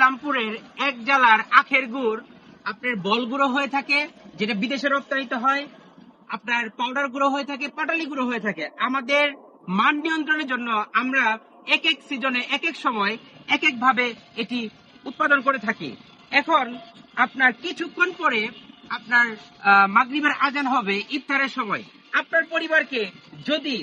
ইসলামপুরের এক জেলার আখের গুড় আপনার বল গুঁড়ো হয়ে থাকে, যেটা বিদেশে রপ্তানিত হয়, আপনার পাউডার গুঁড়ো হয়ে থাকে, পাটালি গুঁড়ো হয়ে থাকে। আমাদের মান নিয়ন্ত্রণের জন্য আমরা এক এক সিজনে এক এক সময় এক এক ভাবে এটি উৎপাদন করে থাকি। এখন আপনার কিছুক্ষণ পরে আপনার মাগরিবের আজান হবে, ইফতারের সময়। আপনার পরিবারকে যদি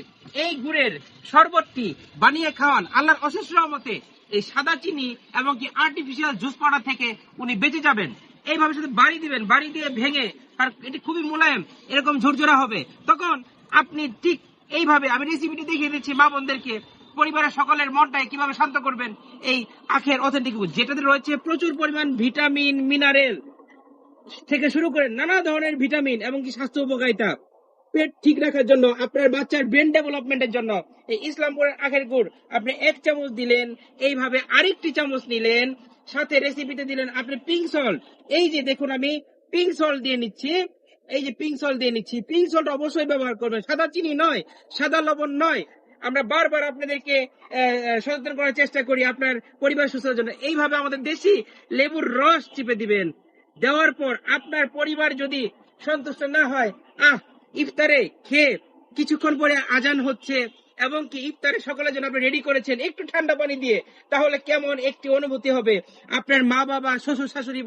এই গুড়ের শরবতটি বানিয়ে খাওয়ান, আল্লাহর অশেষ রহমতে এই সাদা চিনি এবং কি আর্টিফিশিয়াল জুস পাউডার থেকে উনি বেঁচে যাবেন। এইভাবে শুধু বাড়ি দিবেন, বাড়ি দিয়ে ভেঙে আর এটি খুবই মোলায়েম এরকম ঝরঝরা হবে। তখন আপনি ঠিক এইভাবে, আমি রেসিপিটি দেখিয়ে দিচ্ছি মা বোনদেরকে, পরিবারের সকলের মনটাই কিভাবে শান্ত করবেন এই আখের অথেন্টিক গুড়, যেটাতে রয়েছে প্রচুর পরিমাণ ভিটামিন, মিনারেল থেকে শুরু করে নানা ধরনের ভিটামিন এবং কি স্বাস্থ্য উপকারিতা। পেট ঠিক রাখার জন্য, আপনার বাচ্চার ব্রেন ডেভেলপমেন্টের জন্য এই ইসলামপুরের আখের গুড় আপনি 1 চামচ দিলেন, এইভাবে আরেকটি চামচ নিলেন, সাথে রেসিপিতে দিলেন আপনি পিঙ্ক সল্ট। এই যে দেখুন আমি পিঙ্ক সল্ট দিয়ে নিচ্ছি, এই যে পিঙ্ক সল্ট দিয়ে নিচ্ছি। পিঙ্ক সল্ট অবশ্যই ব্যবহার করবেন, সাদা চিনি নয়, সাদা লবণ নয়। আমরা বারবার আপনাদেরকে সচেতন করার চেষ্টা করি আপনার পরিবার সুস্থতার জন্য। এইভাবে আমাদের দেশি লেবুর রস চিপে দিবেন। দেওয়ার পর আপনার পরিবার যদি সন্তুষ্ট না হয়, ইফতারে খেয়ে কিছুক্ষণ পরে আজান হচ্ছে এবং কি ইফতারে সকলের জন্য আপনি রেডি করেছেন একটু ঠান্ডা পানি দিয়ে, তাহলে কেমন একটি অনুভূতি হবে। আপনার মা বাবা, শ্বশুর শাশুড়ি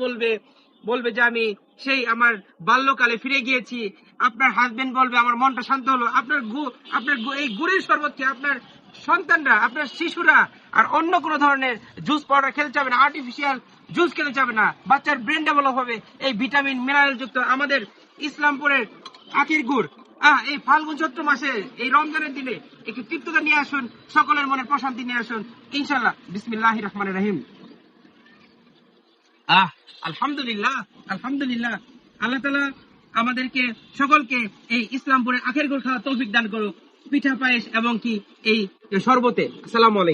বলবে যে আমি সেই আমার বাল্যকালে ফিরে গিয়েছি। আপনার হাজবেন্ড বলবে আমার মনটা শান্ত হলো। আপনার এই গুড়ের শরবতকে আপনার সন্তানরা, আপনার শিশুরা আর অন্য কোনো ধরনের জুস পাউডার খেতে চাবে না, আর্টিফিশিয়াল জুস খেতে চাবে না। বাচ্চার ব্রেন ডেভেলপ হবে এই ভিটামিন মিনারেল যুক্ত আমাদের ইসলামপুরের আখের গুড়। এই ফাল্গুন চৈত্র মাসে এই রমজানের দিনে একটু তৃপ্ততা নিয়ে আসুন, সকলের মনে প্রশান্তি নিয়ে আসুন ইনশাল্লাহ। বিসমিল্লাহির রহমানির রহিম। আলহামদুলিল্লাহ, আলহামদুলিল্লাহ। আল্লাহ তাআলা আমাদেরকে সকলকে এই ইসলামপুরের আখের গুড় খাওয়ার তৌফিক দান করুক, পিঠা পায়েস এবং কি এই শরবতে। আসসালামু আলাইকুম।